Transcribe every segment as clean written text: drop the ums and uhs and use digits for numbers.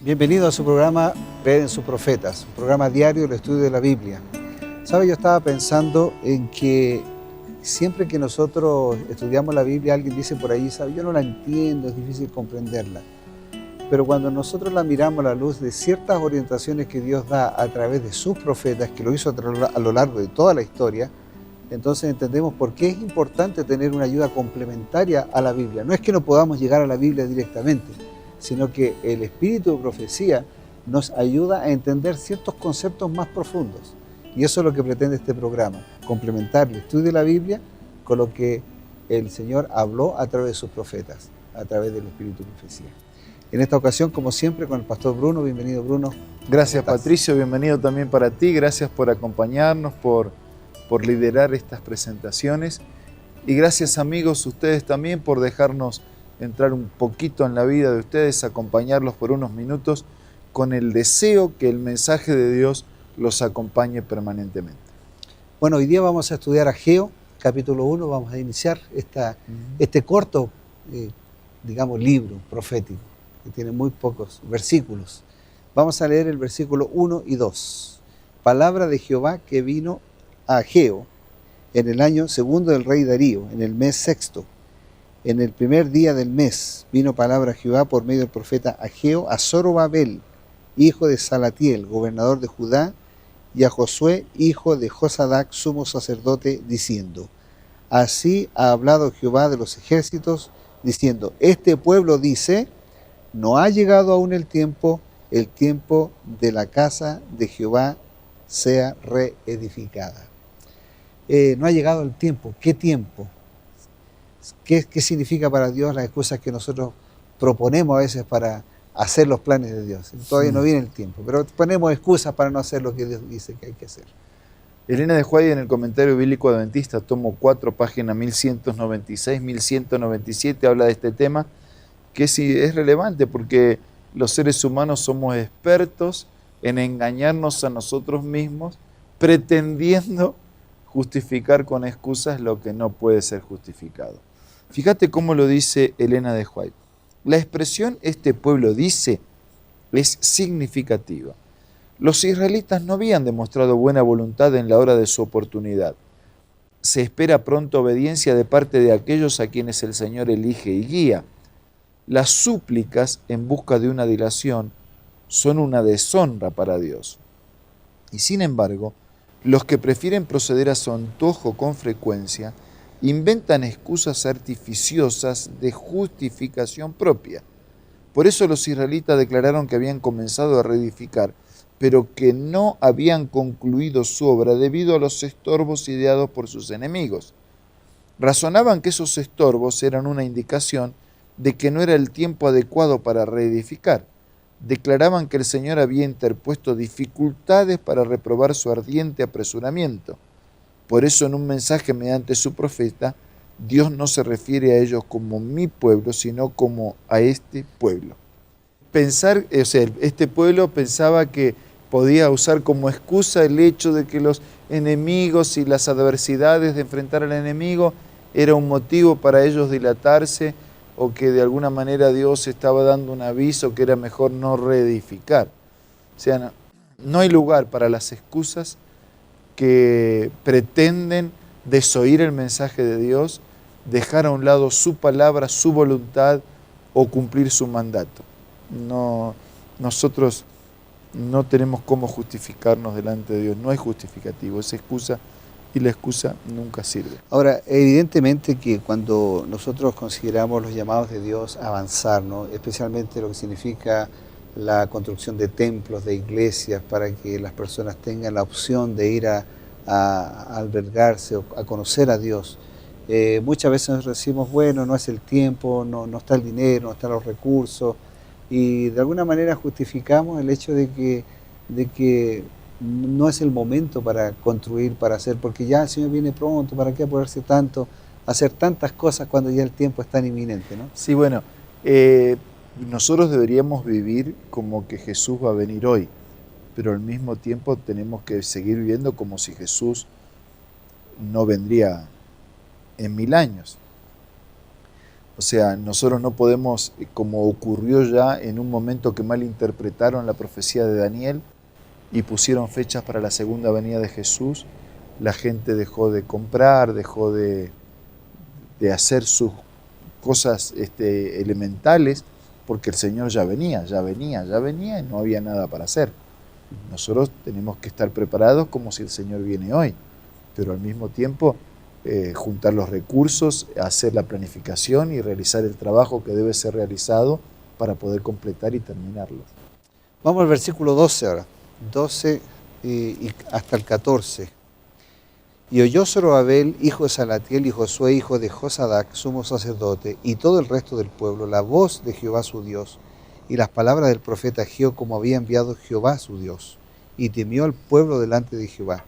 Bienvenido a su programa Creer en sus profetas, un programa diario del estudio de la Biblia. ¿Sabe? Yo estaba pensando en que siempre que nosotros estudiamos la Biblia, alguien dice por ahí, ¿sabe? Yo no la entiendo, es difícil comprenderla. Pero cuando nosotros la miramos a la luz de ciertas orientaciones que Dios da a través de sus profetas, que lo hizo a lo largo de toda la historia, entonces entendemos por qué es importante tener una ayuda complementaria a la Biblia. No es que no podamos llegar a la Biblia directamente, sino que el espíritu de profecía nos ayuda a entender ciertos conceptos más profundos. Y eso es lo que pretende este programa, complementar el estudio de la Biblia con lo que el Señor habló a través de sus profetas, a través del espíritu de profecía. En esta ocasión, como siempre, con el pastor Bruno. Bienvenido, Bruno. Gracias, Patricio. Bienvenido también para ti. Gracias por acompañarnos, por liderar estas presentaciones. Y gracias, amigos, ustedes también por dejarnos entrar un poquito en la vida de ustedes, acompañarlos por unos minutos con el deseo que el mensaje de Dios los acompañe permanentemente. Bueno, hoy día vamos a estudiar Ageo, capítulo 1. Vamos a iniciar este corto, digamos, libro profético, que tiene muy pocos versículos. Vamos a leer el versículo 1 y 2. Palabra de Jehová que vino a Ageo en el año segundo del rey Darío, en el mes sexto. En el primer día del mes vino palabra de Jehová por medio del profeta Ageo a Zorobabel, hijo de Salatiel, gobernador de Judá, y a Josué, hijo de Josadac, sumo sacerdote, diciendo: Así ha hablado Jehová de los ejércitos, diciendo: Este pueblo dice, no ha llegado aún el tiempo de la casa de Jehová sea reedificada. No ha llegado el tiempo. ¿Qué tiempo? ¿Qué significa para Dios las excusas que nosotros proponemos a veces para hacer los planes de Dios? Todavía no viene el tiempo, pero ponemos excusas para no hacer lo que Dios dice que hay que hacer. Elena de White, en el Comentario Bíblico Adventista, tomo 4, página 1196, 1197, habla de este tema, que sí es relevante porque los seres humanos somos expertos en engañarnos a nosotros mismos, pretendiendo justificar con excusas lo que no puede ser justificado. Fíjate cómo lo dice Elena de White. La expresión "este pueblo dice" es significativa. Los israelitas no habían demostrado buena voluntad en la hora de su oportunidad. Se espera pronto obediencia de parte de aquellos a quienes el Señor elige y guía. Las súplicas en busca de una dilación son una deshonra para Dios. Y sin embargo, los que prefieren proceder a su antojo con frecuencia inventan excusas artificiosas de justificación propia. Por eso los israelitas declararon que habían comenzado a reedificar, pero que no habían concluido su obra debido a los estorbos ideados por sus enemigos. Razonaban que esos estorbos eran una indicación de que no era el tiempo adecuado para reedificar. Declaraban que el Señor había interpuesto dificultades para reprobar su ardiente apresuramiento. Por eso, en un mensaje mediante su profeta, Dios no se refiere a ellos como mi pueblo, sino como a este pueblo. Este pueblo pensaba que podía usar como excusa el hecho de que los enemigos y las adversidades de enfrentar al enemigo era un motivo para ellos dilatarse, o que de alguna manera Dios estaba dando un aviso que era mejor no reedificar. O sea, no hay lugar para las excusas que pretenden desoír el mensaje de Dios, dejar a un lado su palabra, su voluntad o cumplir su mandato. Nosotros no tenemos cómo justificarnos delante de Dios, no hay justificativo, es excusa y la excusa nunca sirve. Ahora, evidentemente que cuando nosotros consideramos los llamados de Dios a avanzar, ¿no? Especialmente lo que significa la construcción de templos, de iglesias, para que las personas tengan la opción de ir a albergarse o a conocer a Dios. Muchas veces nos decimos, bueno, no es el tiempo, no está el dinero, no están los recursos, y de alguna manera justificamos el hecho de que no es el momento para construir, para hacer, porque ya el Señor viene pronto, ¿para qué apurarse tanto, hacer tantas cosas cuando ya el tiempo es tan inminente, ¿no? Sí, bueno, nosotros deberíamos vivir como que Jesús va a venir hoy, pero al mismo tiempo tenemos que seguir viviendo como si Jesús no vendría en 1000 años. O sea, nosotros no podemos, como ocurrió ya en un momento que malinterpretaron la profecía de Daniel y pusieron fechas para la segunda venida de Jesús, la gente dejó de comprar, dejó de hacer sus cosas elementales, porque el Señor ya venía y no había nada para hacer. Nosotros tenemos que estar preparados como si el Señor viene hoy, pero al mismo tiempo juntar los recursos, hacer la planificación y realizar el trabajo que debe ser realizado para poder completar y terminarlo. Vamos al versículo 12 ahora, 12 y hasta el 14. Y oyó Zorobabel, hijo de Salatiel, y Josué, hijo de Josadac, sumo sacerdote, y todo el resto del pueblo, la voz de Jehová su Dios, y las palabras del profeta Ageo, como había enviado Jehová su Dios, y temió al pueblo delante de Jehová.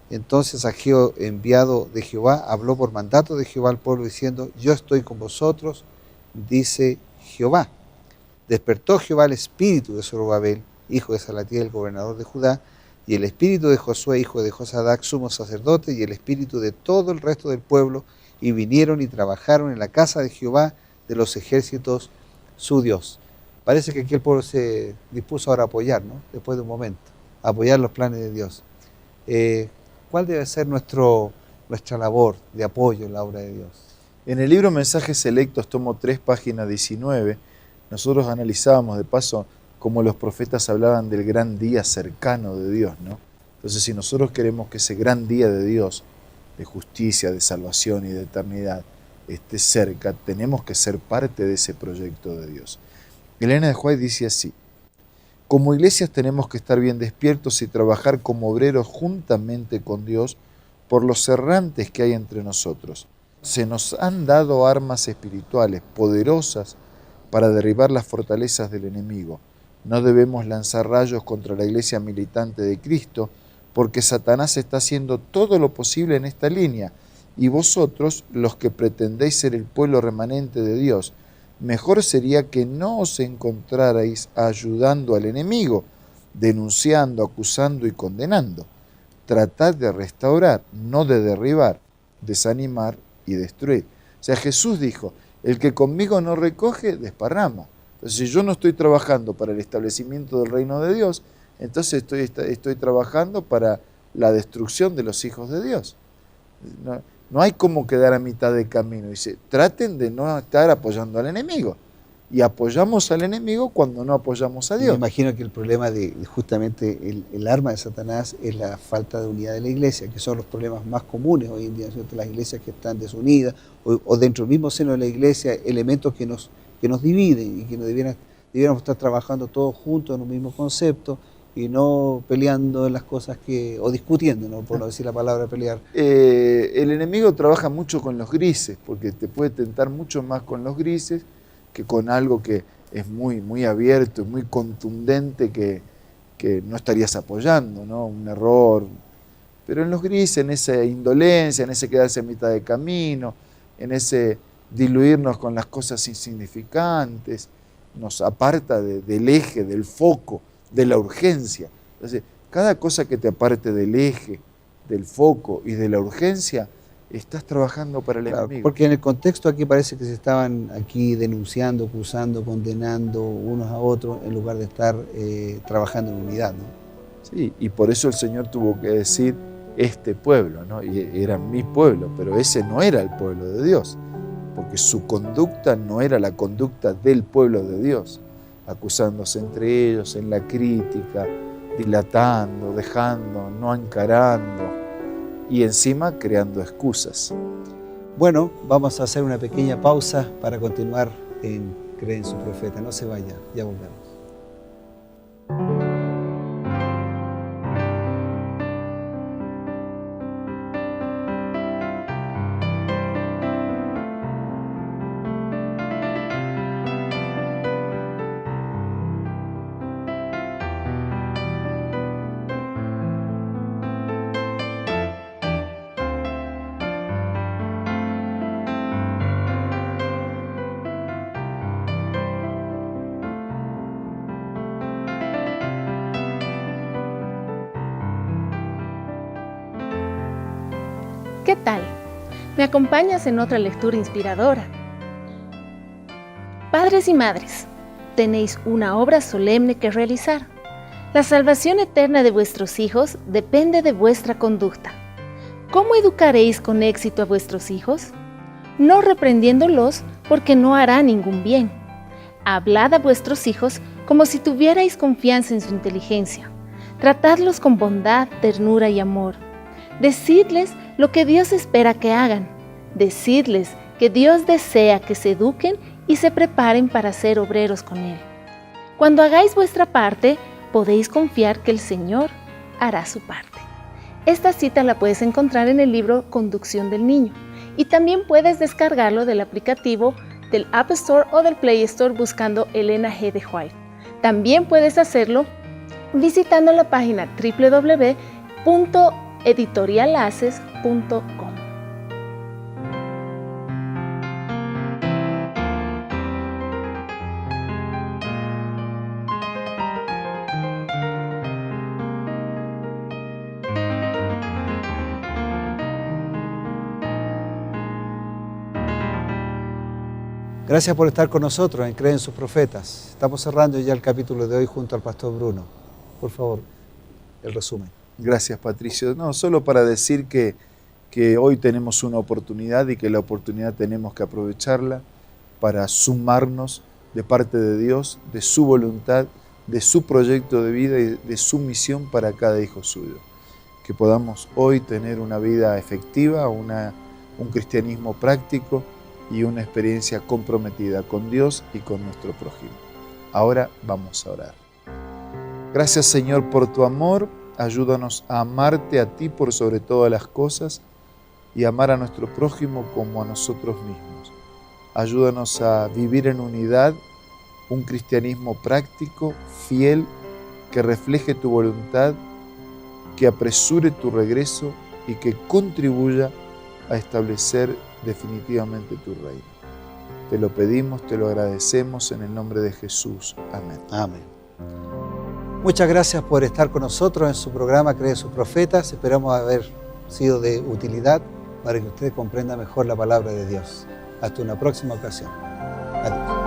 Entonces Ageo, enviado de Jehová, habló por mandato de Jehová al pueblo, diciendo: yo estoy con vosotros, dice Jehová. Despertó Jehová el espíritu de Zorobabel, hijo de Salatiel, gobernador de Judá, y el espíritu de Josué, hijo de Josadac, sumo sacerdote, y el espíritu de todo el resto del pueblo, y vinieron y trabajaron en la casa de Jehová de los ejércitos, su Dios. Parece que aquí el pueblo se dispuso ahora a apoyar, ¿no? Después de un momento, a apoyar los planes de Dios. ¿Cuál debe ser nuestra labor de apoyo en la obra de Dios? En el libro Mensajes Selectos, tomo 3, página 19, nosotros analizábamos de paso cómo los profetas hablaban del gran día cercano de Dios, ¿no? Entonces, si nosotros queremos que ese gran día de Dios, de justicia, de salvación y de eternidad, esté cerca, tenemos que ser parte de ese proyecto de Dios. Elena de White dice así: como iglesias tenemos que estar bien despiertos y trabajar como obreros juntamente con Dios por los errantes que hay entre nosotros. Se nos han dado armas espirituales poderosas para derribar las fortalezas del enemigo. No debemos lanzar rayos contra la iglesia militante de Cristo, porque Satanás está haciendo todo lo posible en esta línea, y vosotros, los que pretendéis ser el pueblo remanente de Dios, mejor sería que no os encontrarais ayudando al enemigo, denunciando, acusando y condenando. Tratad de restaurar, no de derribar, desanimar y destruir. O sea, Jesús dijo: el que conmigo no recoge, desparrama. Entonces, si yo no estoy trabajando para el establecimiento del reino de Dios, entonces estoy trabajando para la destrucción de los hijos de Dios. No hay como quedar a mitad de camino. Dice, traten de no estar apoyando al enemigo. Y apoyamos al enemigo cuando no apoyamos a Dios. Me imagino que el problema de justamente el arma de Satanás es la falta de unidad de la iglesia, que son los problemas más comunes hoy en día, ¿cierto? Las iglesias que están desunidas, o dentro del mismo seno de la iglesia, elementos que nos dividen y que debiéramos estar trabajando todos juntos en un mismo concepto, y no peleando en las cosas o discutiendo, ¿no? Por no decir la palabra pelear. El enemigo trabaja mucho con los grises, porque te puede tentar mucho más con los grises que con algo que es muy, muy abierto, muy contundente, que no estarías apoyando, ¿no? Un error. Pero en los grises, en esa indolencia, en ese quedarse a mitad de camino, en ese diluirnos con las cosas insignificantes, nos aparta del eje, del foco, de la urgencia. Entonces, cada cosa que te aparte del eje, del foco y de la urgencia, estás trabajando para el enemigo. Porque en el contexto aquí parece que se estaban aquí denunciando, acusando, condenando unos a otros, en lugar de estar trabajando en unidad, ¿no? Sí, y por eso el Señor tuvo que decir este pueblo, ¿no? Y era mi pueblo, pero ese no era el pueblo de Dios, porque su conducta no era la conducta del pueblo de Dios, acusándose entre ellos en la crítica, dilatando, dejando, no encarando y encima creando excusas. Bueno, vamos a hacer una pequeña pausa para continuar en Cree en su Profeta. No se vaya, ya volvemos. ¿Qué tal? ¿Me acompañas en otra lectura inspiradora? Padres y madres, tenéis una obra solemne que realizar. La salvación eterna de vuestros hijos depende de vuestra conducta. ¿Cómo educaréis con éxito a vuestros hijos? No reprendiéndolos, porque no hará ningún bien. Hablad a vuestros hijos como si tuvierais confianza en su inteligencia. Tratadlos con bondad, ternura y amor. Decidles lo que Dios espera que hagan. Decidles que Dios desea que se eduquen y se preparen para ser obreros con Él. Cuando hagáis vuestra parte, podéis confiar que el Señor hará su parte. Esta cita la puedes encontrar en el libro Conducción del Niño y también puedes descargarlo del aplicativo del App Store o del Play Store buscando Elena G. de White. También puedes hacerlo visitando la página www.editorialaces.com. Gracias por estar con nosotros en Cree en sus Profetas. Estamos cerrando ya el capítulo de hoy junto al pastor Bruno. Por favor, el resumen. Gracias, Patricio. No, solo para decir que hoy tenemos una oportunidad y que la oportunidad tenemos que aprovecharla para sumarnos de parte de Dios, de su voluntad, de su proyecto de vida y de su misión para cada hijo suyo. Que podamos hoy tener una vida efectiva, un cristianismo práctico y una experiencia comprometida con Dios y con nuestro prójimo. Ahora vamos a orar. Gracias, Señor, por tu amor. Ayúdanos a amarte a ti por sobre todas las cosas y amar a nuestro prójimo como a nosotros mismos. Ayúdanos a vivir en unidad un cristianismo práctico, fiel, que refleje tu voluntad, que apresure tu regreso y que contribuya a establecer definitivamente tu reino. Te lo pedimos, te lo agradecemos en el nombre de Jesús. Amén. Amén. Muchas gracias por estar con nosotros en su programa Cree en sus Profetas. Esperamos haber sido de utilidad para que usted comprenda mejor la palabra de Dios. Hasta una próxima ocasión. Adiós.